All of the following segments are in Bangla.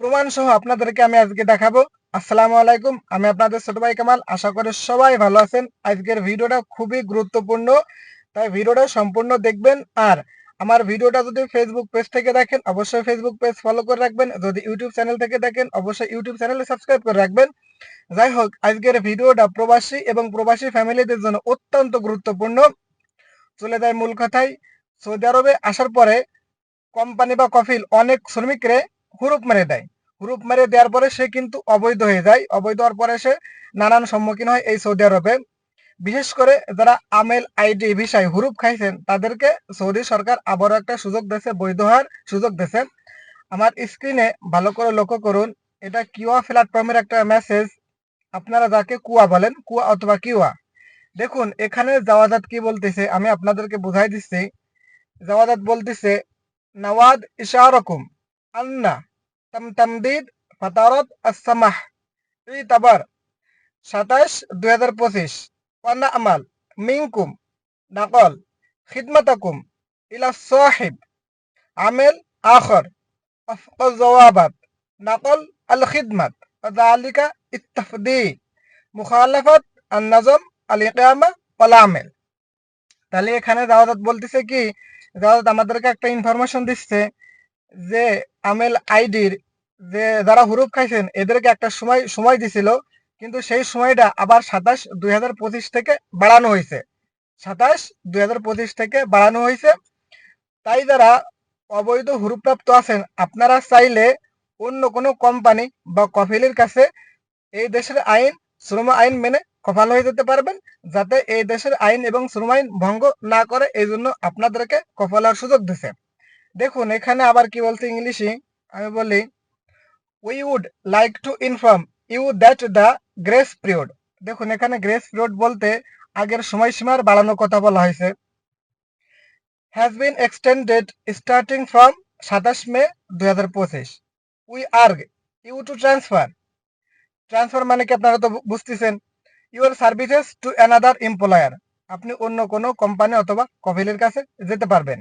প্রমাণ সহ আপনাদেরকে আমি আজকে দেখাবো। আসসালামু আলাইকুম, আমি আপনাদের ছোট ভাই কামাল। আশা করি সবাই ভালো আছেন। আজকের ভিডিওটা খুবই গুরুত্বপূর্ণ, তাই ভিডিওটা সম্পূর্ণ দেখবেন। আর আমার ভিডিওটা যদি ফেসবুক পেজ থেকে দেখেন অবশ্যই ফেসবুক পেজ ফলো করে রাখবেন, যদি ইউটিউব চ্যানেল থেকে দেখেন অবশ্যই ইউটিউব চ্যানেলে সাবস্ক্রাইব করে রাখবেন। যাই হোক, আজকের ভিডিওটা প্রবাসী এবং প্রবাসী ফ্যামিলিদের জন্য অত্যন্ত গুরুত্বপূর্ণ। চলে যায় মূল কথায়। সৌদি আরবে আসার পরে কোম্পানি বা কফিল অনেক শ্রমিকরে হুরুপ মেরে দেয়। হুরুপ মেরে দেওয়ার পরে সে কিন্তু অবৈধ হয়ে যায়। অবৈধ হওয়ার পরে সে নানান সম্মুখীন হয় এই সৌদি আরবে। বিশেষ করে যারা আমেল আইডি ভিসায় হুরুপ খাইছেন তাদেরকে সৌদি সরকার আবারও একটা সুযোগ দিয়েছে, বৈধ হওয়ার সুযোগ দিয়েছে। আমার স্ক্রিনে ভালো করে লক্ষ্য করুন, এটা কিউয়া প্ল্যাটফর্মের একটা মেসেজ। আপনারা যাকে কুয়া বলেন, কুয়া অথবা কিউয়া, দেখুন এখানে জাওয়াজাত কি বলতেছে আমি আপনাদেরকে বুঝাই দিচ্ছি। জাওয়াজাত বলতেছে, নওয়াদ ইশারকুম আন্না তামদিদ ফাতারত আস-সামাহ ইতাবার 27/2025 ওয়ানা আমাল মিনকুম নাকল খিদমাতাকুম ইলা সাহিব আমেল আখর আফক জওয়াবাত নাকল আল খিদমাত যালিকা ইত্তাফদি মুখালাফাত আন-নাজম আল-ইকামা ওয়াল আমেল। তাহলে এখানে জাওয়াজাত বলতেছে কি, জাওয়াজাত আমাদেরকে একটা ইনফরমেশন দিচ্ছে যে আমেল আইডির যে যারা হুরুপ খাইছেন এদেরকে একটা সময় দিছিল, কিন্তু সেই সময়টা আবার 27/2025 থেকে বাড়ানো হয়েছে। 27/2025 থেকে বাড়ানো হয়েছে। তাই যারা অবৈধ হুরুপ্রাপ্ত আছেন আপনারা চাইলে অন্য কোনো কোম্পানি বা কফিলের কাছে এই দেশের আইন, শ্রম আইন মেনে কফাল হয়ে যেতে পারবেন, যাতে এই দেশের আইন এবং শ্রম আইন ভঙ্গ না করে। এই জন্য আপনাদেরকে কফালার সুযোগ দিছে। দেখুন এখানে আবার কি বলছে ইংলিশে, আমি বলি, we would like to inform you that the grace period. দেখুন এখানে গ্রেস পিরিয়ড বলতে আগের সময়সীমার বাড়ানোর কথা বলা হয়েছে। Has been extended starting from 27 May 2025। We urge you to transfer. Transfer মানে কি আপনারা তো বুঝতেছেন, your services to another employer. আপনি অন্য কোনো কোম্পানি অথবা কফিলের কাছে যেতে পারবেন।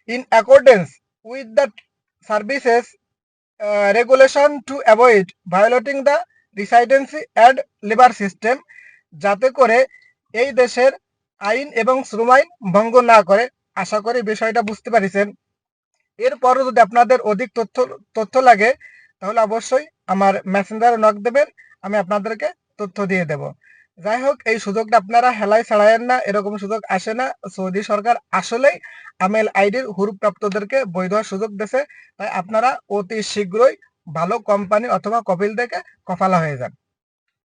In accordance with the services regulation to avoid violating the residency and labour system, যাতে করে এই দেশের আইন এবং শ্রম আইন ভঙ্গ না করে। আশা করি বিষয়টা বুঝতে পারিছেন। এরপরও যদি আপনাদের অধিক তথ্য লাগে তাহলে অবশ্যই আমার মেসেঞ্জারে নক দেবেন, আমি আপনাদেরকে তথ্য দিয়ে দেব। যাই হোক, এই সুযোগটা আপনারা হেলায় ছাড়ায়েন না, এরকম সুযোগ আসে না। সৌদি সরকার আসলেই আমেল আইডির হুরুপ্রাপ্তদেরকে বৈধ সুযোগ দিয়েছে। তাই আপনারা অতি শীঘ্রই ভালো কোম্পানি অথবা কপিল থেকে কফালা হয়ে যান।